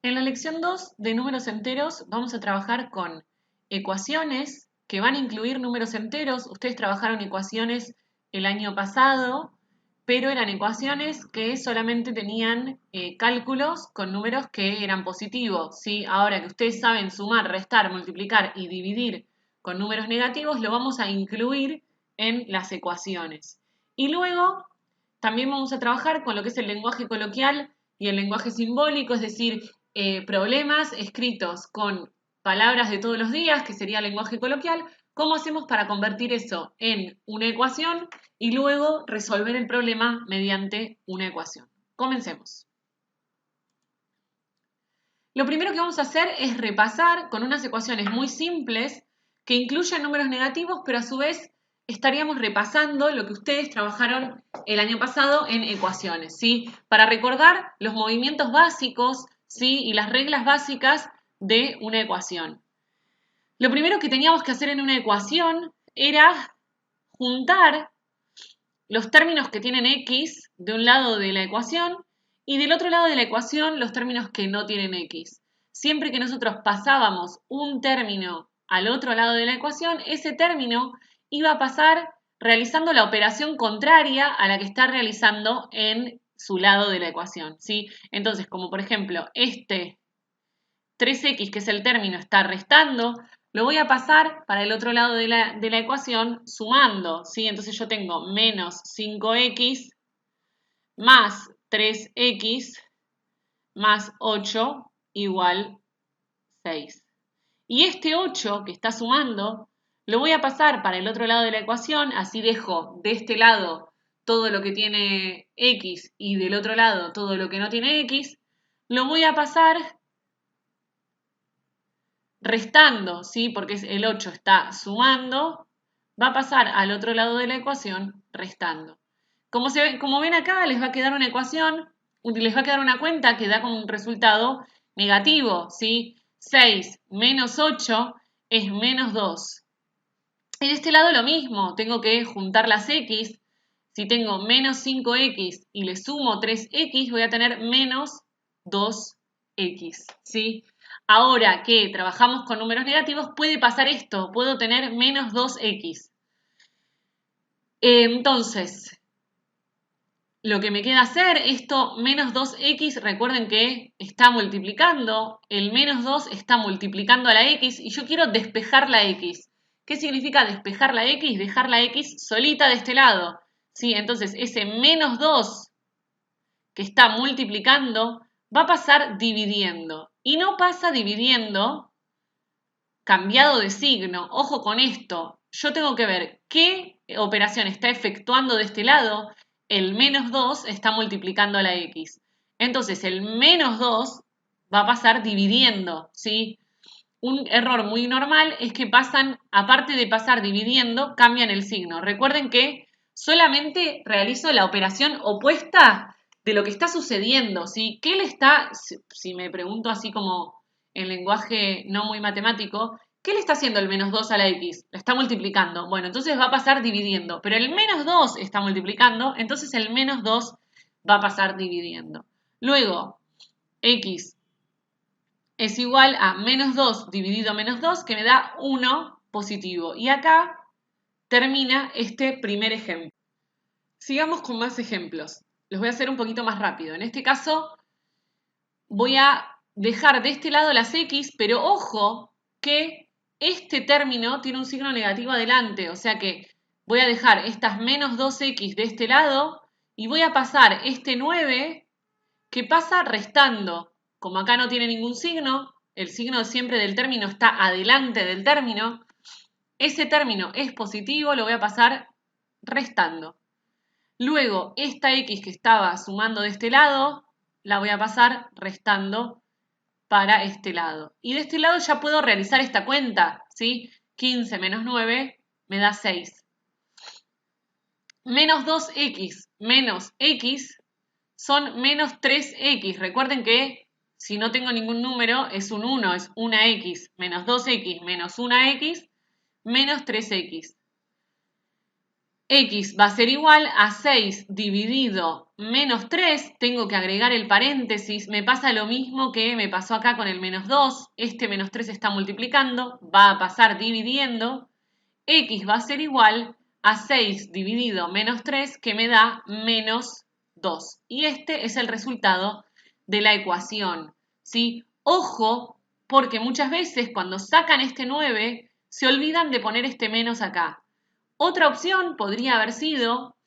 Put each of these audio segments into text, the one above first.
En la lección 2 de números enteros vamos a trabajar con ecuaciones que van a incluir números enteros. Ustedes trabajaron ecuaciones el año pasado, pero eran ecuaciones que solamente tenían cálculos con números que eran positivos, ¿sí? Ahora que ustedes saben sumar, restar, multiplicar y dividir con números negativos, lo vamos a incluir en las ecuaciones. Y luego también vamos a trabajar con lo que es el lenguaje coloquial y el lenguaje simbólico, es decir, problemas escritos con palabras de todos los días, que sería lenguaje coloquial, cómo hacemos para convertir eso en una ecuación y luego resolver el problema mediante una ecuación. Comencemos. Lo primero que vamos a hacer es repasar con unas ecuaciones muy simples que incluyen números negativos, pero a su vez estaríamos repasando lo que ustedes trabajaron el año pasado en ecuaciones, ¿sí? Para recordar los movimientos básicos, ¿sí? Y las reglas básicas de una ecuación. Lo primero que teníamos que hacer en una ecuación era juntar los términos que tienen x de un lado de la ecuación y del otro lado de la ecuación los términos que no tienen x. Siempre que nosotros pasábamos un término al otro lado de la ecuación, ese término iba a pasar realizando la operación contraria a la que está realizando en su lado de la ecuación, ¿sí? Entonces, como por ejemplo, este 3x, que es el término, está restando, lo voy a pasar para el otro lado de la ecuación sumando, ¿sí? Entonces yo tengo menos 5x más 3x más 8 igual 6. Y este 8 que está sumando, lo voy a pasar para el otro lado de la ecuación, así dejo de este lado todo lo que tiene x y del otro lado todo lo que no tiene x, lo voy a pasar restando, ¿sí? Porque el 8 está sumando, va a pasar al otro lado de la ecuación restando. Como ven acá, les va a quedar una ecuación, les va a quedar una cuenta que da como un resultado negativo, ¿sí? 6 menos 8 es menos 2. En este lado lo mismo, tengo que juntar las x. Si tengo menos 5x y le sumo 3x, voy a tener menos 2x, ¿sí? Ahora que trabajamos con números negativos, puede pasar esto, puedo tener menos 2x. Entonces, lo que me queda hacer, esto menos 2x, recuerden que está multiplicando, el menos 2 está multiplicando a la x y yo quiero despejar la x. ¿Qué significa despejar la x? Dejar la x solita de este lado. ¿Sí? Entonces ese menos 2 que está multiplicando va a pasar dividiendo. Y no pasa dividiendo cambiado de signo. Ojo con esto. Yo tengo que ver qué operación está efectuando de este lado. El menos 2 está multiplicando a la x. Entonces el menos 2 va a pasar dividiendo, ¿sí? Un error muy normal es que pasan, aparte de pasar dividiendo, cambian el signo. Recuerden que solamente realizo la operación opuesta de lo que está sucediendo, ¿sí? ¿Qué le está, si me pregunto así como en lenguaje no muy matemático, ¿qué le está haciendo el menos 2 a la x? La está multiplicando. Bueno, entonces va a pasar dividiendo, pero el menos 2 está multiplicando, entonces el menos 2 va a pasar dividiendo. Luego, x es igual a menos 2 dividido menos 2, que me da 1 positivo. Y acá termina este primer ejemplo. Sigamos con más ejemplos. Los voy a hacer un poquito más rápido. En este caso voy a dejar de este lado las x, pero ojo que este término tiene un signo negativo adelante. O sea que voy a dejar estas menos 2x de este lado y voy a pasar este 9 que pasa restando. Como acá no tiene ningún signo, el signo siempre del término está adelante del término, ese término es positivo, lo voy a pasar restando. Luego, esta x que estaba sumando de este lado, la voy a pasar restando para este lado. Y de este lado ya puedo realizar esta cuenta, ¿sí? 15 menos 9 me da 6. Menos 2x menos x son menos 3x. Recuerden que si no tengo ningún número es un 1, es una x, menos 2x menos una x, menos 3x. X va a ser igual a 6 dividido menos 3, tengo que agregar el paréntesis, me pasa lo mismo que me pasó acá con el menos 2, este menos 3 está multiplicando, va a pasar dividiendo, X va a ser igual a 6 dividido menos 3 que me da menos 2. Y este es el resultado de la ecuación, ¿sí? Ojo, porque muchas veces cuando sacan este 9 se olvidan de poner este menos acá. Otra opción podría haber sido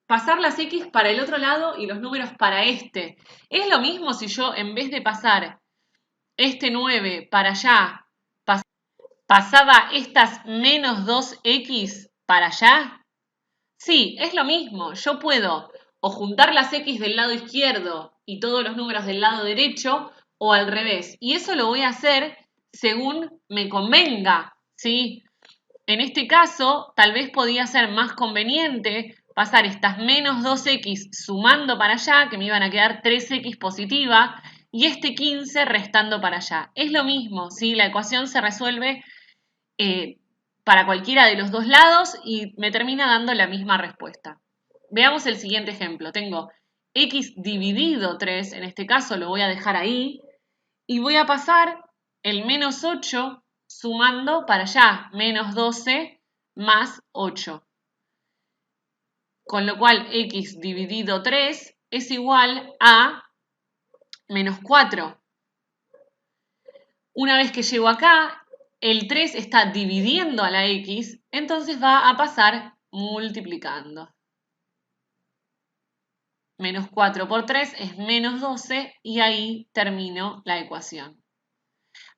pasar las X para el otro lado y los números para este. Es lo mismo si yo en vez de pasar este 9 para allá, pasaba estas menos 2X para allá. Sí, es lo mismo. Yo puedo o juntar las X del lado izquierdo y todos los números del lado derecho o al revés. Y eso lo voy a hacer según me convenga, ¿sí? En este caso, tal vez podía ser más conveniente pasar estas menos 2x sumando para allá, que me iban a quedar 3x positiva, y este 15 restando para allá. Es lo mismo, ¿sí? La ecuación se resuelve para cualquiera de los dos lados y me termina dando la misma respuesta. Veamos el siguiente ejemplo. Tengo x dividido 3, en este caso lo voy a dejar ahí, y voy a pasar el menos 8 sumando para allá, menos 12 más 8. Con lo cual x dividido 3 es igual a menos 4. Una vez que llego acá, el 3 está dividiendo a la x, entonces va a pasar multiplicando. Menos 4 por 3 es menos 12 y ahí termino la ecuación.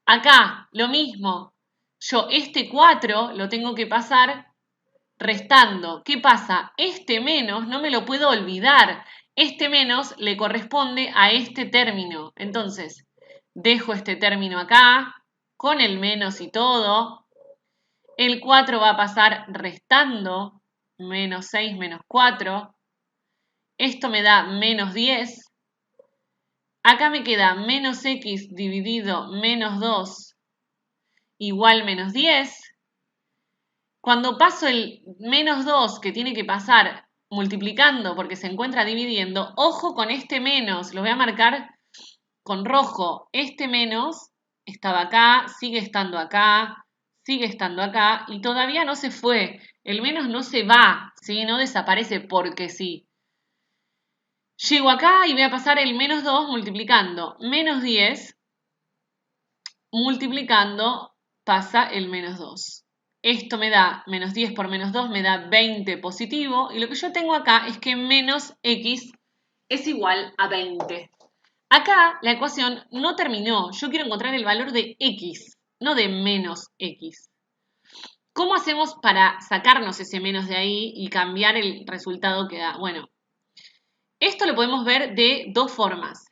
Acá, lo mismo. Yo este 4 lo tengo que pasar restando. ¿Qué pasa? Este menos no me lo puedo olvidar. Este menos le corresponde a este término. Entonces, dejo este término acá, con el menos y todo. El 4 va a pasar restando, menos 6 menos 4. Esto me da menos 10. Acá me queda menos x dividido menos 2 igual menos 10. Cuando paso el menos 2 que tiene que pasar multiplicando porque se encuentra dividiendo, ojo con este menos, lo voy a marcar con rojo. Este menos estaba acá, sigue estando acá, sigue estando acá y todavía no se fue. El menos no se va, ¿sí? No desaparece porque sí. Llego acá y voy a pasar el menos 2 multiplicando menos 10, multiplicando pasa el menos 2. Esto me da menos 10 por menos 2, me da 20 positivo. Y lo que yo tengo acá es que menos x es igual a 20. Acá la ecuación no terminó. Yo quiero encontrar el valor de x, no de menos x. ¿Cómo hacemos para sacarnos ese menos de ahí y cambiar el resultado que da? Bueno, esto lo podemos ver de dos formas.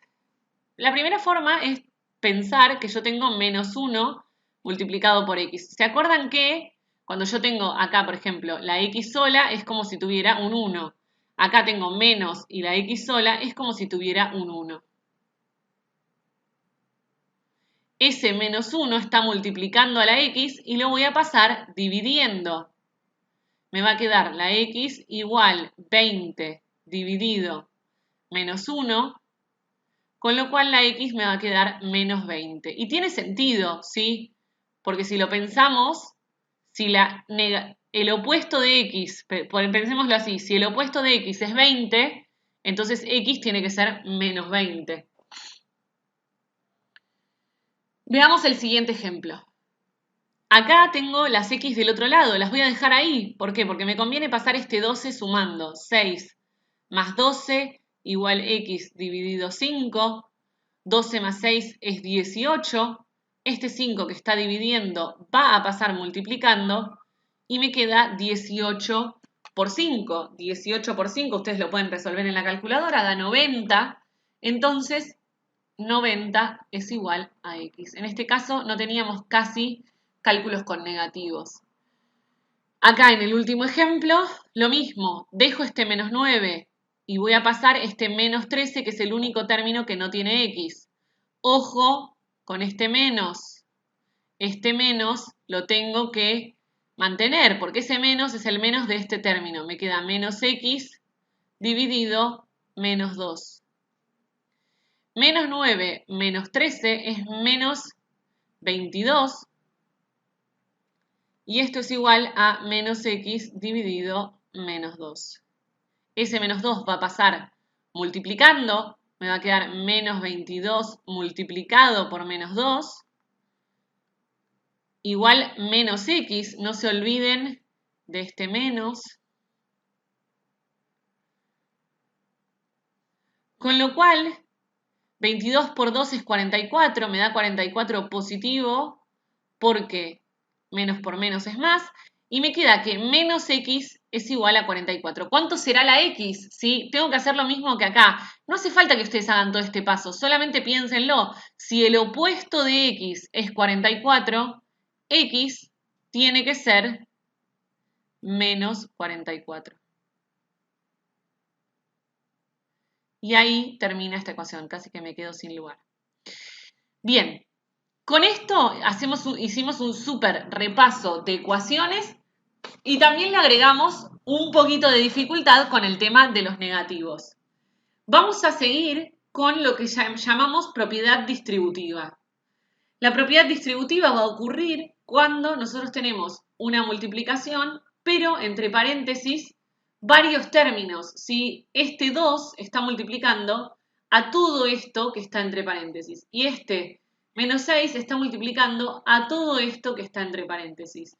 La primera forma es pensar que yo tengo menos 1 multiplicado por x. ¿Se acuerdan que cuando yo tengo acá, por ejemplo, la x sola es como si tuviera un 1? Acá tengo menos y la x sola es como si tuviera un 1. Ese menos 1 está multiplicando a la x y lo voy a pasar dividiendo. Me va a quedar la x igual 20 dividido menos 1, con lo cual la x me va a quedar menos 20. Y tiene sentido, ¿sí? Porque si lo pensamos, si el opuesto de x, pensémoslo así, si el opuesto de x es 20, entonces x tiene que ser menos 20. Veamos el siguiente ejemplo. Acá tengo las x del otro lado, las voy a dejar ahí. ¿Por qué? Porque me conviene pasar este 12 sumando. 6 más 12 igual x dividido 5. 12 más 6 es 18. Este 5 que está dividiendo va a pasar multiplicando y me queda 18 por 5. 18 por 5, ustedes lo pueden resolver en la calculadora, da 90. Entonces, 90 es igual a x. En este caso no teníamos casi cálculos con negativos. Acá en el último ejemplo, lo mismo. Dejo este menos 9 y voy a pasar este menos 13, que es el único término que no tiene x. Ojo con este menos. Este menos lo tengo que mantener, porque ese menos es el menos de este término. Me queda menos x dividido menos 2. Menos 9 menos 13 es menos 22. Y esto es igual a menos x dividido menos 2. Ese menos 2 va a pasar multiplicando. Me va a quedar menos 22 multiplicado por menos 2. Igual menos x. No se olviden de este menos. Con lo cual, 22 por 2 es 44. Me da 44 positivo porque menos por menos es más. Y me queda que menos x es igual a 44. ¿Cuánto será la x? ¿Sí? Tengo que hacer lo mismo que acá. No hace falta que ustedes hagan todo este paso, solamente piénsenlo. Si el opuesto de x es 44, x tiene que ser menos 44. Y ahí termina esta ecuación, casi que me quedo sin lugar. Bien, con esto hicimos un súper repaso de ecuaciones. Y también le agregamos un poquito de dificultad con el tema de los negativos. Vamos a seguir con lo que llamamos propiedad distributiva. La propiedad distributiva va a ocurrir cuando nosotros tenemos una multiplicación, pero entre paréntesis, varios términos. Si este 2 está multiplicando a todo esto que está entre paréntesis y este menos 6 está multiplicando a todo esto que está entre paréntesis.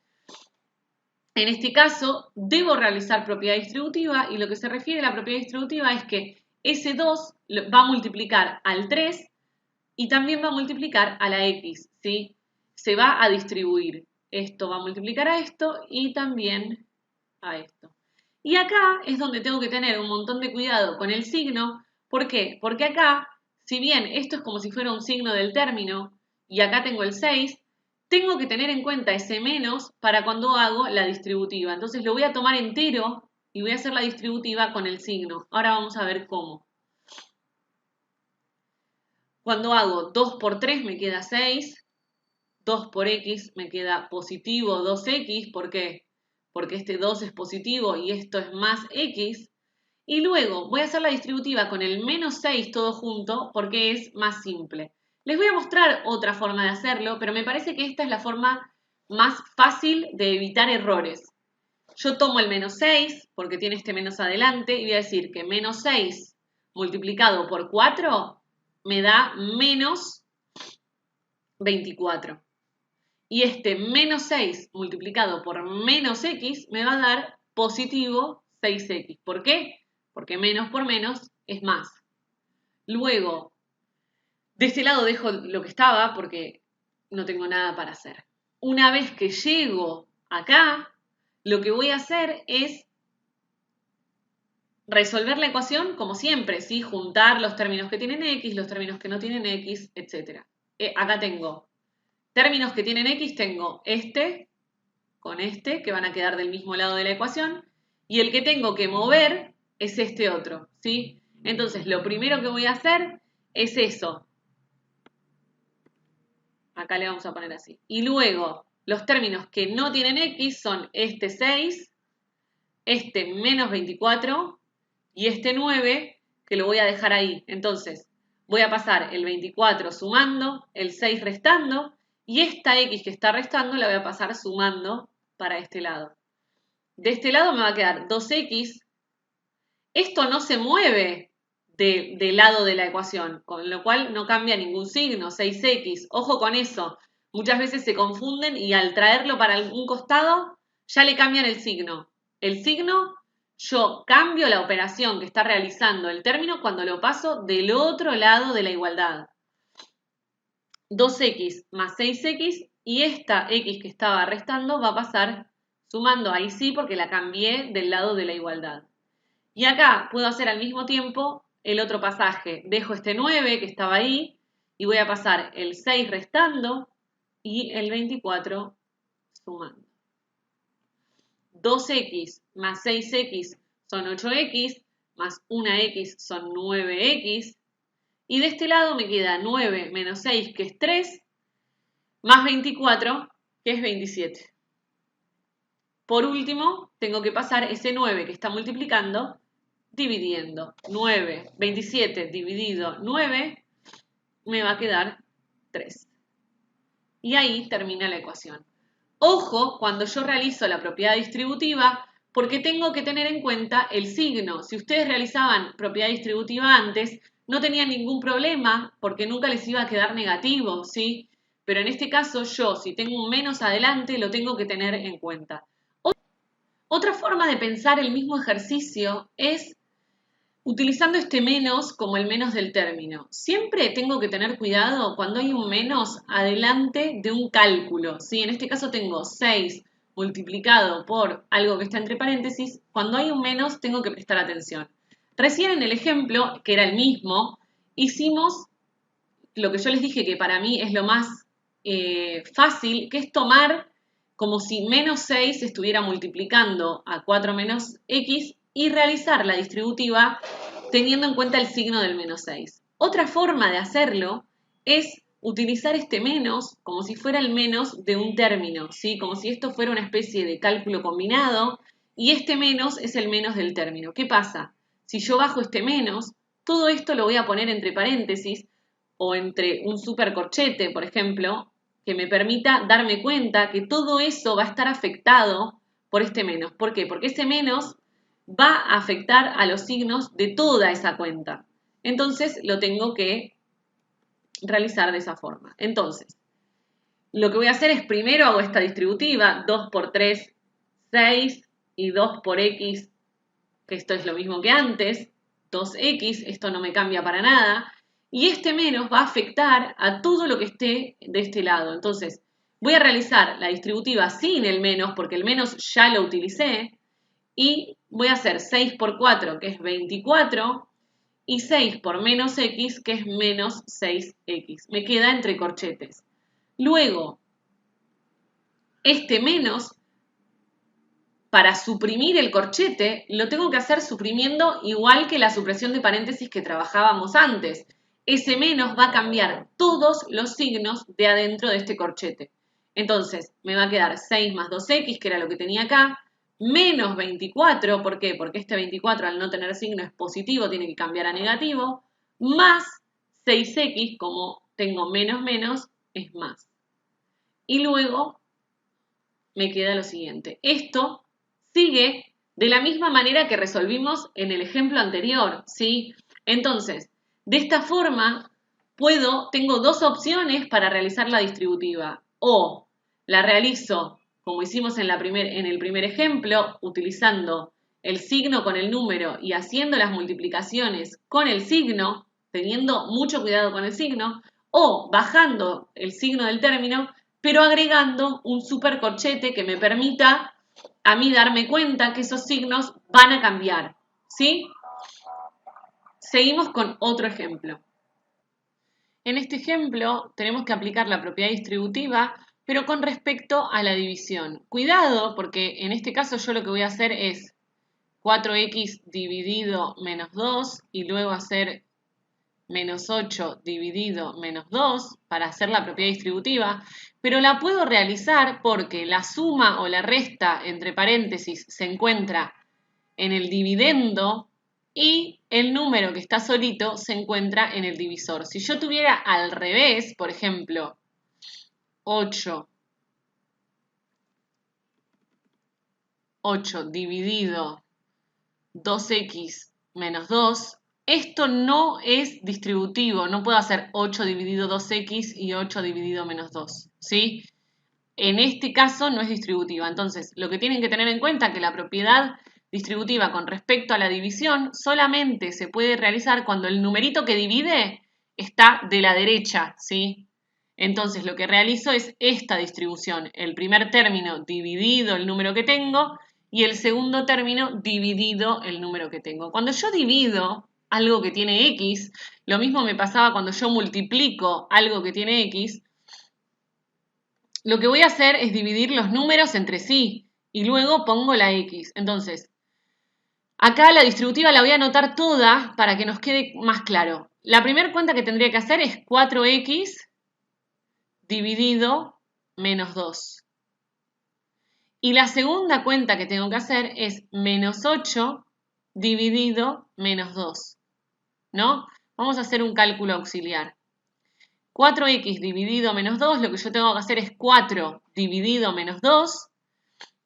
En este caso, debo realizar propiedad distributiva y lo que se refiere a la propiedad distributiva es que ese 2 va a multiplicar al 3 y también va a multiplicar a la x, ¿sí? Se va a distribuir. Esto va a multiplicar a esto y también a esto. Y acá es donde tengo que tener un montón de cuidado con el signo. ¿Por qué? Porque acá, si bien esto es como si fuera un signo del término y acá tengo el 6, tengo que tener en cuenta ese menos para cuando hago la distributiva. Entonces lo voy a tomar entero y voy a hacer la distributiva con el signo. Ahora vamos a ver cómo. Cuando hago 2 por 3 me queda 6. 2 por x me queda positivo 2x. ¿Por qué? Porque este 2 es positivo y esto es más x. Y luego voy a hacer la distributiva con el menos 6 todo junto porque es más simple. Les voy a mostrar otra forma de hacerlo, pero me parece que esta es la forma más fácil de evitar errores. Yo tomo el menos 6 porque tiene este menos adelante y voy a decir que menos 6 multiplicado por 4 me da menos 24. Y este menos 6 multiplicado por menos x me va a dar positivo 6x. ¿Por qué? Porque menos por menos es más. Luego, de este lado dejo lo que estaba porque no tengo nada para hacer. Una vez que llego acá, lo que voy a hacer es resolver la ecuación como siempre, ¿sí? Juntar los términos que tienen x, los términos que no tienen x, etc. Acá tengo términos que tienen x, tengo este con este, que van a quedar del mismo lado de la ecuación, y el que tengo que mover es este otro, ¿sí? Entonces, lo primero que voy a hacer es eso. Acá le vamos a poner así. Y luego, los términos que no tienen x son este 6, este menos 24 y este 9, que lo voy a dejar ahí. Entonces, voy a pasar el 24 sumando, el 6 restando, y esta x que está restando la voy a pasar sumando para este lado. De este lado me va a quedar 2x. Esto no se mueve del lado de la ecuación, con lo cual no cambia ningún signo, 6x. Ojo con eso. Muchas veces se confunden y al traerlo para algún costado ya le cambian el signo. El signo, yo cambio la operación que está realizando el término cuando lo paso del otro lado de la igualdad. 2x más 6x y esta x que estaba restando va a pasar sumando ahí sí porque la cambié del lado de la igualdad. Y acá puedo hacer al mismo tiempo el otro pasaje. Dejo este 9 que estaba ahí y voy a pasar el 6 restando y el 24 sumando. 2x más 6x son 8x, más 1x son 9x. Y de este lado me queda 9 menos 6, que es 3, más 24, que es 27. por último, tengo que pasar ese 9 que está multiplicando, dividiendo. 9, 27 dividido 9, me va a quedar 3. Y ahí termina la ecuación. Ojo cuando yo realizo la propiedad distributiva, porque tengo que tener en cuenta el signo. Si ustedes realizaban propiedad distributiva antes, no tenían ningún problema, porque nunca les iba a quedar negativo, ¿sí? Pero en este caso yo, si tengo un menos adelante, lo tengo que tener en cuenta. Otra forma de pensar el mismo ejercicio es utilizando este menos como el menos del término. Siempre tengo que tener cuidado cuando hay un menos adelante de un cálculo, ¿sí? En este caso tengo 6 multiplicado por algo que está entre paréntesis. Cuando hay un menos tengo que prestar atención. Recién en el ejemplo, que era el mismo, hicimos lo que yo les dije que para mí es lo más fácil, que es tomar como si menos 6 estuviera multiplicando a 4 menos x y realizar la distributiva teniendo en cuenta el signo del menos 6. Otra forma de hacerlo es utilizar este menos como si fuera el menos de un término, ¿sí? Como si esto fuera una especie de cálculo combinado y este menos es el menos del término. ¿Qué pasa? Si yo bajo este menos, todo esto lo voy a poner entre paréntesis o entre un supercorchete, por ejemplo, que me permita darme cuenta que todo eso va a estar afectado por este menos. ¿Por qué? Porque ese menos va a afectar a los signos de toda esa cuenta. Entonces lo tengo que realizar de esa forma. Entonces, lo que voy a hacer es primero hago esta distributiva, 2 por 3, 6 y 2 por x, que esto es lo mismo que antes, 2x, esto no me cambia para nada, y este menos va a afectar a todo lo que esté de este lado. Entonces, voy a realizar la distributiva sin el menos, porque el menos ya lo utilicé, y voy a hacer 6 por 4, que es 24, y 6 por menos x, que es menos 6x. Me queda entre corchetes. Luego, este menos, para suprimir el corchete, lo tengo que hacer suprimiendo igual que la supresión de paréntesis que trabajábamos antes. Ese menos va a cambiar todos los signos de adentro de este corchete. Entonces, me va a quedar 6 más 2x, que era lo que tenía acá, menos 24, ¿por qué? Porque este 24 al no tener signo es positivo, tiene que cambiar a negativo, más 6x, como tengo menos menos, es más. Y luego me queda lo siguiente. Esto sigue de la misma manera que resolvimos en el ejemplo anterior, ¿sí? Entonces, de esta forma, tengo dos opciones para realizar la distributiva. O la realizo como hicimos en el primer ejemplo, utilizando el signo con el número y haciendo las multiplicaciones con el signo, teniendo mucho cuidado con el signo, o bajando el signo del término, pero agregando un supercorchete que me permita a mí darme cuenta que esos signos van a cambiar, ¿sí? Seguimos con otro ejemplo. En este ejemplo tenemos que aplicar la propiedad distributiva, pero con respecto a la división. Cuidado, porque en este caso yo lo que voy a hacer es 4x dividido menos 2 y luego hacer menos 8 dividido menos 2 para hacer la propiedad distributiva, pero la puedo realizar porque la suma o la resta entre paréntesis se encuentra en el dividendo y el número que está solito se encuentra en el divisor. Si yo tuviera al revés, por ejemplo, 8 dividido 2x menos 2, esto no es distributivo, no puedo hacer 8 dividido 2x y 8 dividido menos 2, ¿sí? En este caso no es distributiva. Entonces, lo que tienen que tener en cuenta es que la propiedad distributiva con respecto a la división solamente se puede realizar cuando el numerito que divide está de la derecha, ¿sí? Entonces, lo que realizo es esta distribución. El primer término dividido el número que tengo y el segundo término dividido el número que tengo. Cuando yo divido algo que tiene x, lo mismo me pasaba cuando yo multiplico algo que tiene x, lo que voy a hacer es dividir los números entre sí y luego pongo la x. Entonces, acá la distributiva la voy a anotar toda para que nos quede más claro. La primera cuenta que tendría que hacer es 4x dividido menos 2. Y la segunda cuenta que tengo que hacer es menos 8 dividido menos 2, ¿no? Vamos a hacer un cálculo auxiliar. 4x dividido menos 2, lo que yo tengo que hacer es 4 dividido menos 2,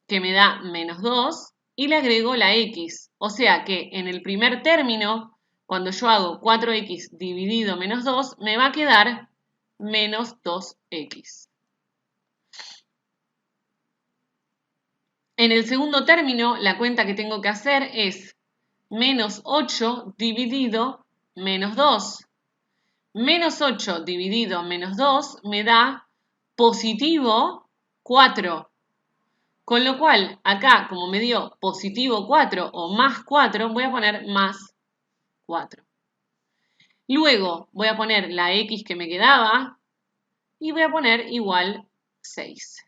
que me da menos 2, y le agrego la x. O sea que en el primer término, cuando yo hago 4x dividido menos 2, me va a quedar menos 2x. En el segundo término, la cuenta que tengo que hacer es menos 8 dividido menos 2. Menos 8 dividido menos 2 me da positivo 4. Con lo cual, acá, como me dio positivo 4 o más 4, voy a poner más 4. Luego voy a poner la x que me quedaba y voy a poner igual 6.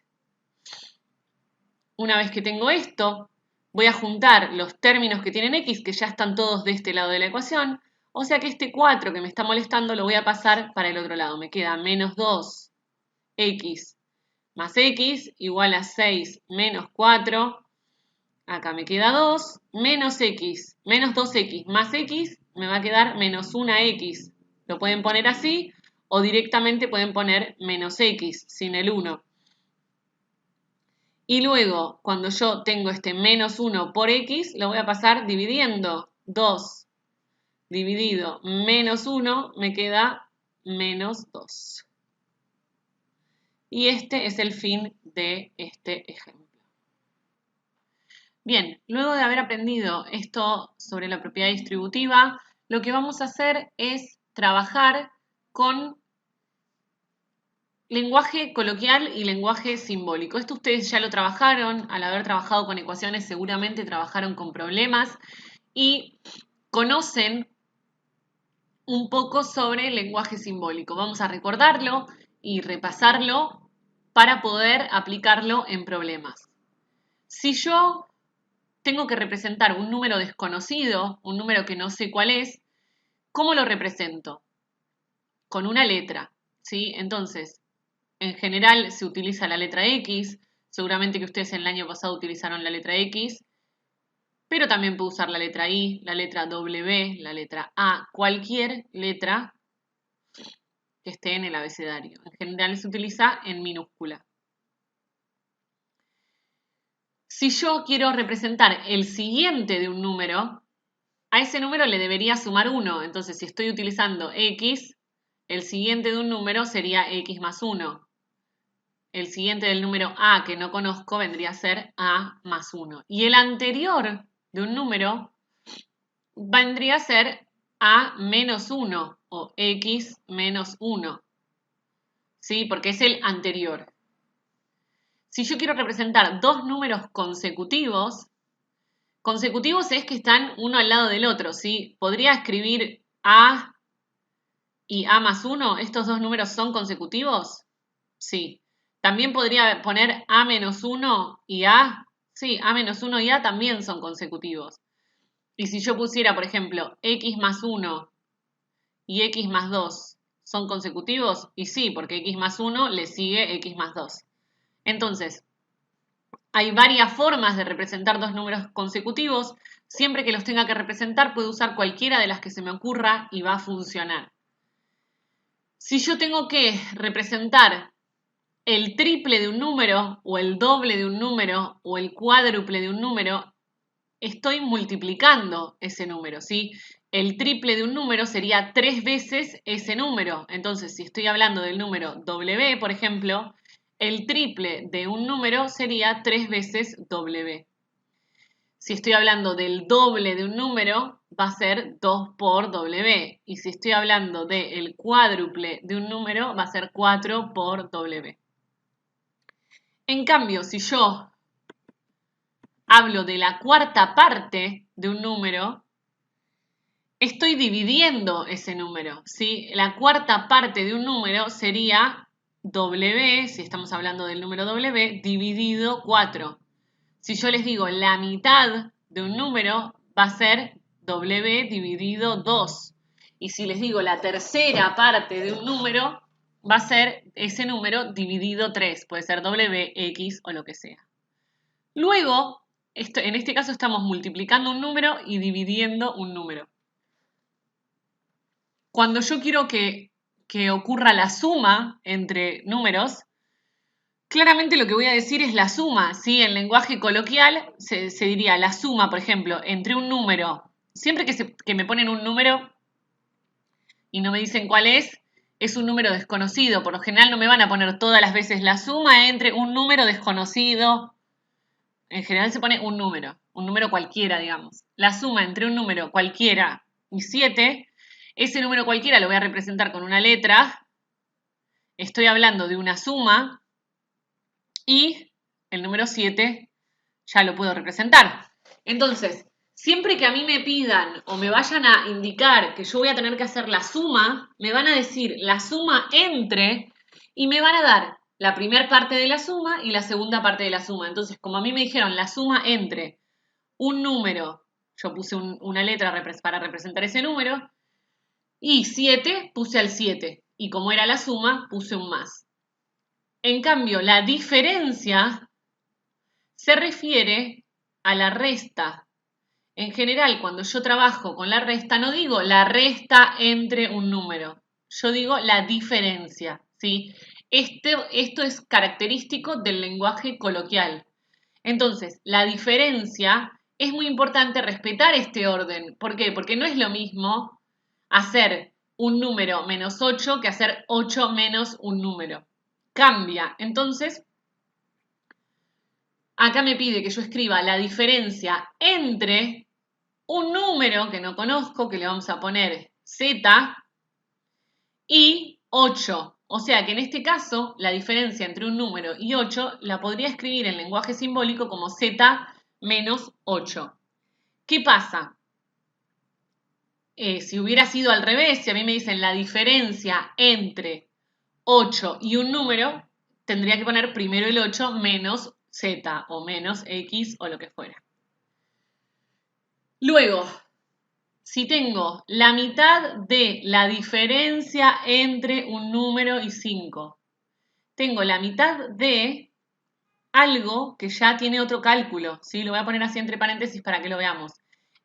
Una vez que tengo esto, voy a juntar los términos que tienen x, que ya están todos de este lado de la ecuación. O sea que este 4 que me está molestando lo voy a pasar para el otro lado. Me queda menos 2x más x igual a 6 menos 4. Acá me queda 2 menos x, menos 2x más x, me va a quedar menos 1x. Lo pueden poner así o directamente pueden poner menos x sin el 1. Y luego, cuando yo tengo este menos 1 por x, lo voy a pasar dividiendo. 2 dividido menos 1 me queda menos 2. Y este es el fin de este ejemplo. Bien, luego de haber aprendido esto sobre la propiedad distributiva, lo que vamos a hacer es trabajar con lenguaje coloquial y lenguaje simbólico. Esto ustedes ya lo trabajaron, al haber trabajado con ecuaciones seguramente trabajaron con problemas y conocen un poco sobre el lenguaje simbólico. Vamos a recordarlo y repasarlo para poder aplicarlo en problemas. Si yo tengo que representar un número desconocido, un número que no sé cuál es, ¿cómo lo represento? Con una letra, ¿sí? Entonces, en general se utiliza la letra X, seguramente que ustedes en el año pasado utilizaron la letra X, pero también puedo usar la letra I, la letra W, la letra A, cualquier letra que esté en el abecedario. En general se utiliza en minúscula. Si yo quiero representar el siguiente de un número, a ese número le debería sumar 1. Entonces, si estoy utilizando X, el siguiente de un número sería X más 1. El siguiente del número A que no conozco vendría a ser A más 1. Y el anterior de un número vendría a ser A menos 1 o X menos 1. ¿Sí? Porque es el anterior. Si yo quiero representar dos números consecutivos, consecutivos es que están uno al lado del otro, ¿sí? Podría escribir A y A más 1, ¿estos dos números son consecutivos? Sí. También podría poner A menos 1 y A. Sí, A menos 1 y A también son consecutivos. Y si yo pusiera, por ejemplo, X más 1 y X más 2, ¿son consecutivos? Y sí, porque X más 1 le sigue X más 2. Entonces, hay varias formas de representar dos números consecutivos. Siempre que los tenga que representar, puedo usar cualquiera de las que se me ocurra y va a funcionar. Si yo tengo que representar el triple de un número, o el doble de un número, o el cuádruple de un número, estoy multiplicando ese número, ¿sí? El triple de un número sería 3 veces ese número. Entonces, si estoy hablando del número W, por ejemplo, el triple de un número sería 3 veces W. Si estoy hablando del doble de un número, va a ser 2 por W. Y si estoy hablando del cuádruple de un número, va a ser 4 por W. En cambio, si yo hablo de la cuarta parte de un número, estoy dividiendo ese número, ¿sí? La cuarta parte de un número sería W, si estamos hablando del número W, dividido 4. Si yo les digo la mitad de un número, va a ser W dividido 2. Y si les digo la tercera parte de un número, va a ser ese número dividido 3. Puede ser W, X o lo que sea. Luego, en este caso estamos multiplicando un número y dividiendo un número. Cuando yo quiero que ocurra la suma entre números, claramente lo que voy a decir es la suma, ¿sí? En lenguaje coloquial se diría la suma, por ejemplo, entre un número. Siempre que me ponen un número y no me dicen cuál es un número desconocido. Por lo general no me van a poner todas las veces la suma entre un número desconocido. En general se pone un número cualquiera, digamos. La suma entre un número cualquiera y 7, ese número cualquiera lo voy a representar con una letra. Estoy hablando de una suma y el número 7 ya lo puedo representar. Entonces, siempre que a mí me pidan o me vayan a indicar que yo voy a tener que hacer la suma, me van a decir la suma entre y me van a dar la primera parte de la suma y la segunda parte de la suma. Entonces, como a mí me dijeron la suma entre un número, yo puse una letra para representar ese número, y 7 puse al 7. Y como era la suma, puse un más. En cambio, la diferencia se refiere a la resta. En general, cuando yo trabajo con la resta, no digo la resta entre un número, yo digo la diferencia, ¿sí? Esto es característico del lenguaje coloquial. Entonces, la diferencia es muy importante respetar este orden. ¿Por qué? Porque no es lo mismo hacer un número menos 8 que hacer 8 menos un número. Cambia. Entonces, acá me pide que yo escriba la diferencia entre un número que no conozco, que le vamos a poner z, y 8. O sea que en este caso, la diferencia entre un número y 8 la podría escribir en lenguaje simbólico como z menos 8. ¿Qué pasa? Si hubiera sido al revés, si a mí me dicen la diferencia entre 8 y un número, tendría que poner primero el 8 menos z o menos x o lo que fuera. Luego, si tengo la mitad de la diferencia entre un número y 5, tengo la mitad de algo que ya tiene otro cálculo, ¿sí? Lo voy a poner así entre paréntesis para que lo veamos.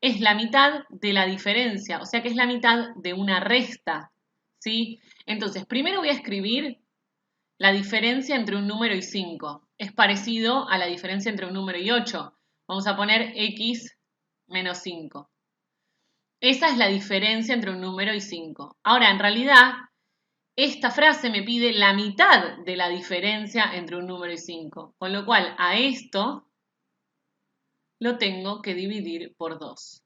Es la mitad de la diferencia, o sea que es la mitad de una resta, ¿sí? Entonces, primero voy a escribir la diferencia entre un número y 5. Es parecido a la diferencia entre un número y 8. Vamos a poner x menos 5. Esa es la diferencia entre un número y 5. Ahora, en realidad, esta frase me pide la mitad de la diferencia entre un número y 5. Con lo cual, a esto lo tengo que dividir por 2.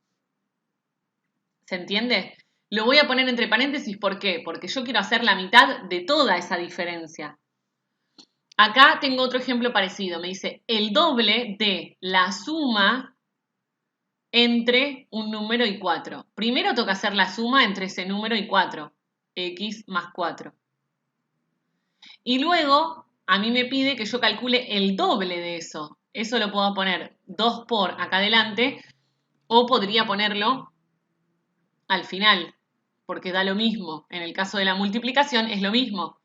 ¿Se entiende? Lo voy a poner entre paréntesis, ¿por qué? Porque yo quiero hacer la mitad de toda esa diferencia. Acá tengo otro ejemplo parecido. Me dice el doble de la suma entre un número y 4. Primero toca hacer la suma entre ese número y 4. X más 4. Y luego a mí me pide que yo calcule el doble de eso. Eso lo puedo poner 2 por acá adelante o podría ponerlo al final, porque da lo mismo. En el caso de la multiplicación es lo mismo.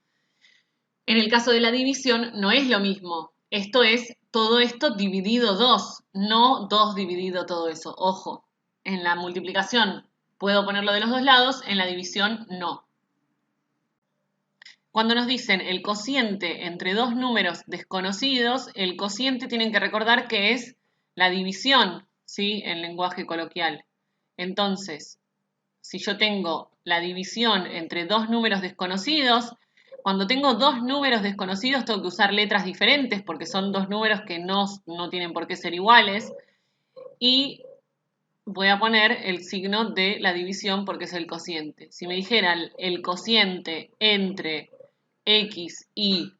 En el caso de la división no es lo mismo. Esto es todo esto dividido 2, no 2 dividido todo eso. Ojo, en la multiplicación puedo ponerlo de los dos lados, en la división no. Cuando nos dicen el cociente entre dos números desconocidos, el cociente tienen que recordar que es la división, ¿sí? En lenguaje coloquial. Entonces, si yo tengo la división entre dos números desconocidos, cuando tengo dos números desconocidos tengo que usar letras diferentes porque son dos números que no tienen por qué ser iguales. Y voy a poner el signo de la división porque es el cociente. Si me dijeran el cociente entre x y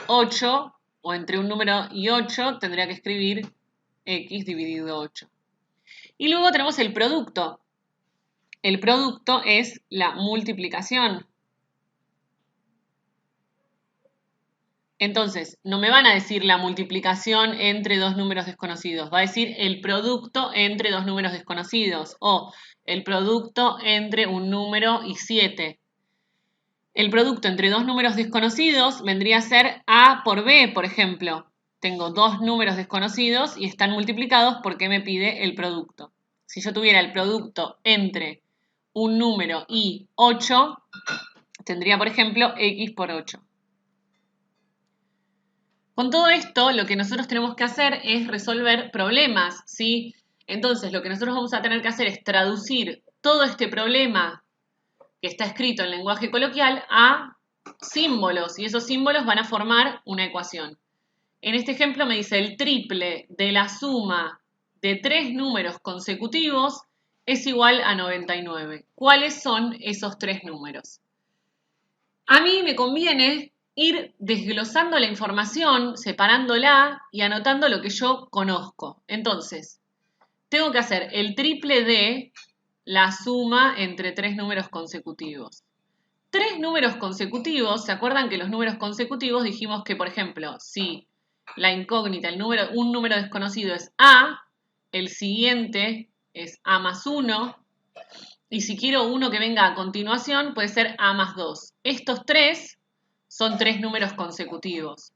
8, o entre un número y 8, tendría que escribir x dividido 8. Y luego tenemos el producto. El producto es la multiplicación. Entonces, no me van a decir la multiplicación entre dos números desconocidos, va a decir el producto entre dos números desconocidos o el producto entre un número y 7. El producto entre dos números desconocidos vendría a ser A por B, por ejemplo. tengo dos números desconocidos y están multiplicados porque me pide el producto. Si yo tuviera el producto entre un número y 8, tendría, por ejemplo, x por 8. Con todo esto, lo que nosotros tenemos que hacer es resolver problemas, ¿sí? Entonces, lo que nosotros vamos a tener que hacer es traducir todo este problema que está escrito en lenguaje coloquial a símbolos, y esos símbolos van a formar una ecuación. En este ejemplo me dice el triple de la suma de 3 números consecutivos es igual a 99. ¿Cuáles son esos 3 números? A mí me conviene ir desglosando la información, separándola y anotando lo que yo conozco. Entonces, tengo que hacer el triple de la suma entre 3 números consecutivos. 3 números consecutivos, ¿se acuerdan que los números consecutivos dijimos que, por ejemplo, si la incógnita, un número desconocido es A, el siguiente es A más 1, y si quiero uno que venga a continuación, puede ser A más 2. Estos 3 son 3 números consecutivos.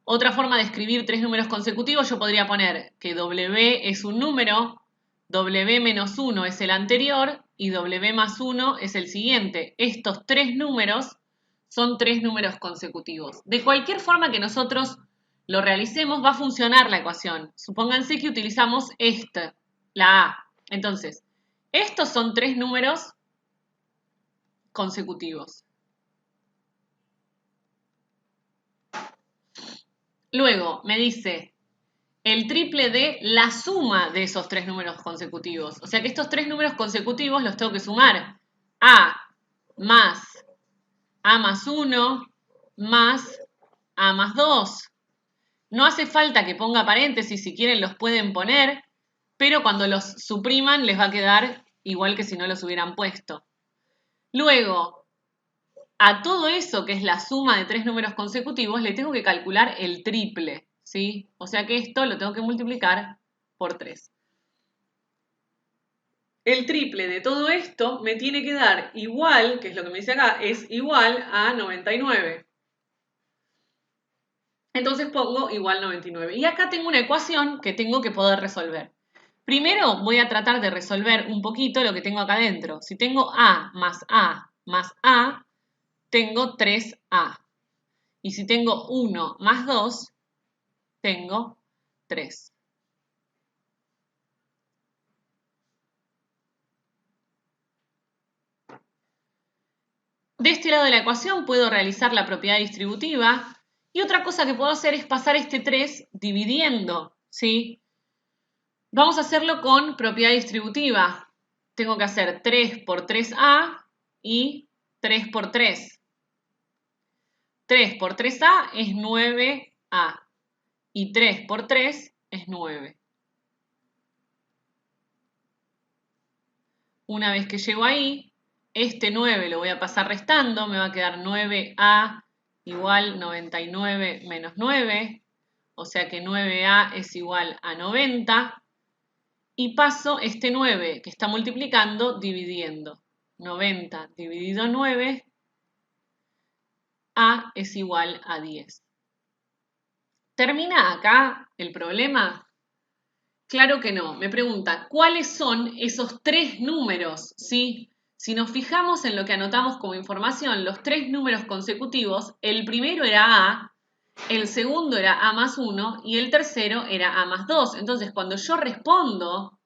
Otra forma de escribir 3 números consecutivos, yo podría poner que W es un número, W menos 1 es el anterior y W más 1 es el siguiente. Estos 3 números son 3 números consecutivos. De cualquier forma que nosotros lo realicemos, va a funcionar la ecuación. Supónganse que utilizamos esta, la A. Entonces, estos son 3 números consecutivos. Luego me dice el triple de la suma de esos 3 números consecutivos. O sea que estos 3 números consecutivos los tengo que sumar. A más 1 más A más 2. No hace falta que ponga paréntesis, si quieren los pueden poner, pero cuando los supriman les va a quedar igual que si no los hubieran puesto. Luego, a todo eso que es la suma de 3 números consecutivos, le tengo que calcular el triple, ¿sí? O sea que esto lo tengo que multiplicar por 3. El triple de todo esto me tiene que dar igual, que es lo que me dice acá, es igual a 99. Entonces pongo igual 99. Y acá tengo una ecuación que tengo que poder resolver. Primero voy a tratar de resolver un poquito lo que tengo acá adentro. Si tengo A más A más A, tengo 3A. Y si tengo 1 más 2, tengo 3. De este lado de la ecuación puedo realizar la propiedad distributiva. Y otra cosa que puedo hacer es pasar este 3 dividiendo, ¿sí? Vamos a hacerlo con propiedad distributiva. Tengo que hacer 3 por 3A y 3 por 3. 3 por 3A es 9A y 3 por 3 es 9. Una vez que llego ahí, este 9 lo voy a pasar restando, me va a quedar 9A igual 99 menos 9, o sea que 9A es igual a 90. Y paso este 9 que está multiplicando dividiendo. 90 dividido 9, A es igual a 10. ¿Termina acá el problema? Claro que no. Me pregunta, ¿cuáles son esos 3 números? ¿Sí? Si nos fijamos en lo que anotamos como información, los 3 números consecutivos, el primero era A, el segundo era A más 1 y el tercero era A más 2. Entonces, cuando yo respondo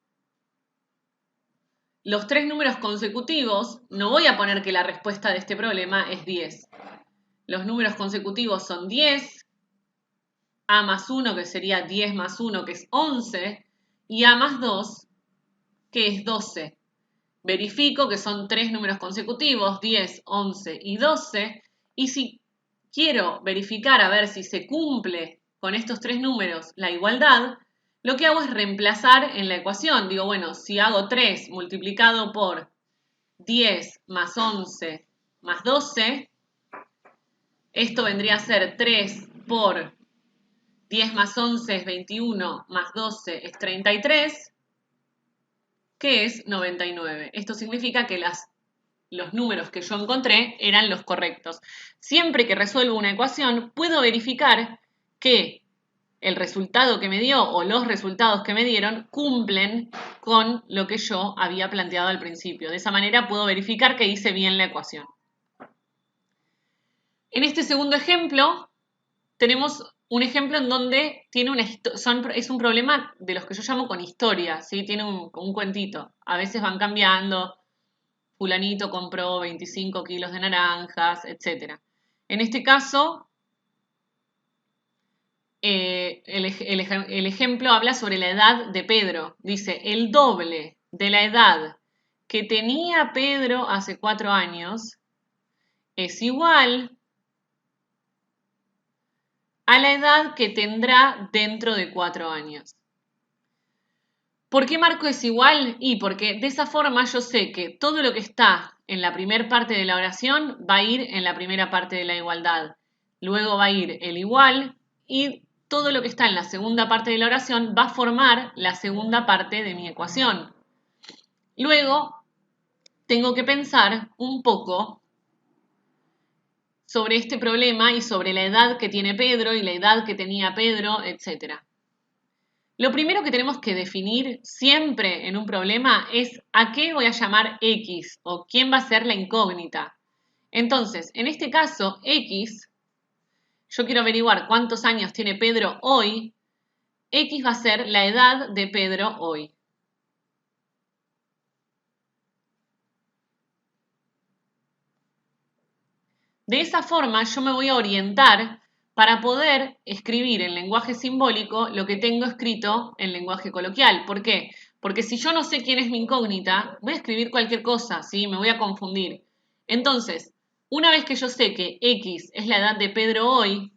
los 3 números consecutivos, no voy a poner que la respuesta de este problema es 10. Los números consecutivos son 10, A más 1, que sería 10 más 1, que es 11, y A más 2, que es 12. Verifico que son 3 números consecutivos, 10, 11 y 12, y si quiero verificar a ver si se cumple con estos 3 números la igualdad, lo que hago es reemplazar en la ecuación. Digo, bueno, si hago 3 multiplicado por 10 más 11 más 12, esto vendría a ser 3 por 10 más 11 es 21, más 12 es 33, que es 99. Esto significa que los números que yo encontré eran los correctos. Siempre que resuelvo una ecuación, puedo verificar que el resultado que me dio o los resultados que me dieron cumplen con lo que yo había planteado al principio. De esa manera puedo verificar que hice bien la ecuación. En este segundo ejemplo, tenemos un ejemplo en donde tiene es un problema de los que yo llamo con historia, ¿sí? Tiene un cuentito. A veces van cambiando. Fulanito compró 25 kilos de naranjas, etc. En este caso, el ejemplo habla sobre la edad de Pedro. Dice, el doble de la edad que tenía Pedro hace 4 años es igual a la edad que tendrá dentro de 4 años. ¿Por qué marco es igual? Y porque de esa forma yo sé que todo lo que está en la primera parte de la oración va a ir en la primera parte de la igualdad. Luego va a ir el igual y todo lo que está en la segunda parte de la oración va a formar la segunda parte de mi ecuación. Luego tengo que pensar un poco sobre este problema y sobre la edad que tiene Pedro y la edad que tenía Pedro, etc. Lo primero que tenemos que definir siempre en un problema es a qué voy a llamar X o quién va a ser la incógnita. Entonces, en este caso, X, yo quiero averiguar cuántos años tiene Pedro hoy. X va a ser la edad de Pedro hoy. De esa forma, yo me voy a orientar para poder escribir en lenguaje simbólico lo que tengo escrito en lenguaje coloquial. ¿Por qué? Porque si yo no sé quién es mi incógnita, voy a escribir cualquier cosa, ¿sí? Me voy a confundir. Entonces, una vez que yo sé que X es la edad de Pedro hoy,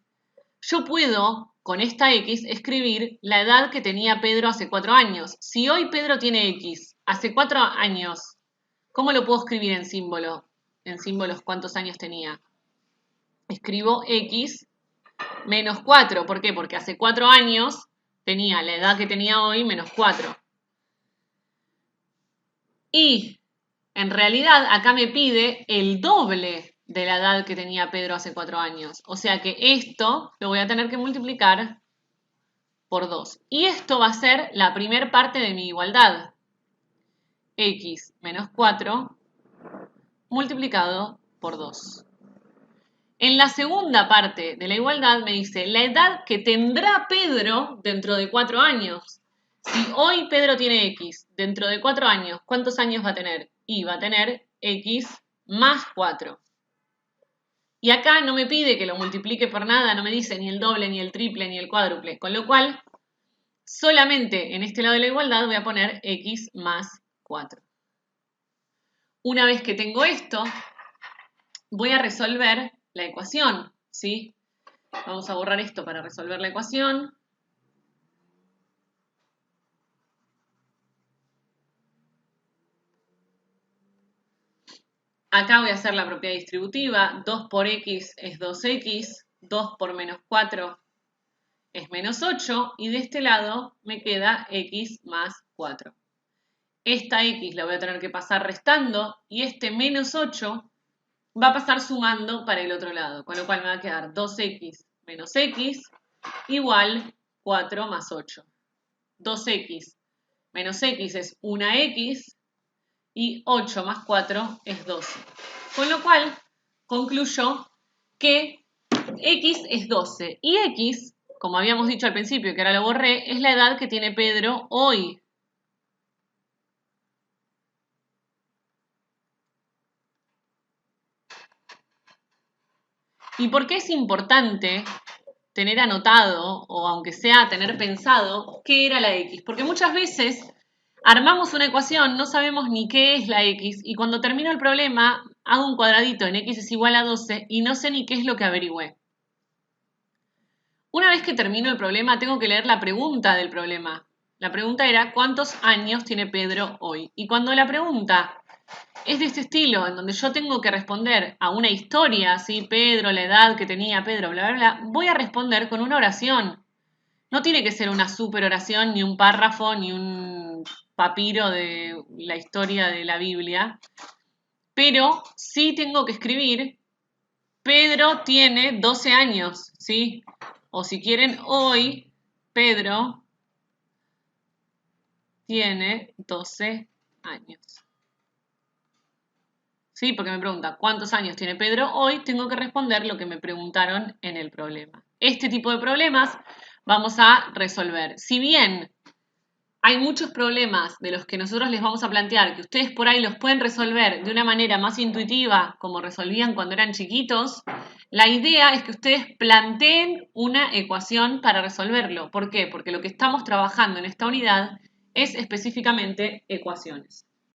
yo puedo, con esta X, escribir la edad que tenía Pedro hace 4 años. Si hoy Pedro tiene X, hace 4 años, ¿cómo lo puedo escribir en símbolo? En símbolos, ¿cuántos años tenía? Escribo X menos 4. ¿Por qué? Porque hace 4 años tenía la edad que tenía hoy menos 4. Y en realidad acá me pide el doble de la edad que tenía Pedro hace 4 años. O sea que esto lo voy a tener que multiplicar por 2. Y esto va a ser la primera parte de mi igualdad. X menos 4 multiplicado por 2. En la segunda parte de la igualdad me dice la edad que tendrá Pedro dentro de 4 años. Si hoy Pedro tiene X, dentro de 4 años, ¿cuántos años va a tener? Y va a tener X más 4. Y acá no me pide que lo multiplique por nada, no me dice ni el doble, ni el triple, ni el cuádruple. Con lo cual, solamente en este lado de la igualdad voy a poner X más 4. Una vez que tengo esto, voy a resolver la ecuación, ¿sí? Vamos a borrar esto para resolver la ecuación. Acá voy a hacer la propiedad distributiva. 2 por x es 2x, 2 por menos 4 es menos 8 y de este lado me queda x más 4. Esta x la voy a tener que pasar restando y este menos 8 va a pasar sumando para el otro lado, con lo cual me va a quedar 2x menos x igual 4 más 8. 2x menos x es 1x y 8 más 4 es 12. Con lo cual, concluyo que x es 12 y x, como habíamos dicho al principio, que ahora lo borré, es la edad que tiene Pedro hoy. ¿Y por qué es importante tener anotado, o aunque sea tener pensado, qué era la x? Porque muchas veces armamos una ecuación, no sabemos ni qué es la x, y cuando termino el problema hago un cuadradito en x es igual a 12 y no sé ni qué es lo que averigüé. Una vez que termino el problema, tengo que leer la pregunta del problema. La pregunta era, ¿cuántos años tiene Pedro hoy? Y cuando la pregunta es de este estilo, en donde yo tengo que responder a una historia, ¿sí? Pedro, la edad que tenía Pedro, bla, bla, bla, voy a responder con una oración. No tiene que ser una super oración, ni un párrafo, ni un papiro de la historia de la Biblia, pero sí tengo que escribir, Pedro tiene 12 años, ¿sí? O si quieren, hoy Pedro tiene 12 años. ¿Sí? Porque me pregunta, ¿cuántos años tiene Pedro hoy? Tengo que responder lo que me preguntaron en el problema. Este tipo de problemas vamos a resolver. Si bien hay muchos problemas de los que nosotros les vamos a plantear que ustedes por ahí los pueden resolver de una manera más intuitiva, como resolvían cuando eran chiquitos, la idea es que ustedes planteen una ecuación para resolverlo. ¿Por qué? Porque lo que estamos trabajando en esta unidad es específicamente ecuaciones.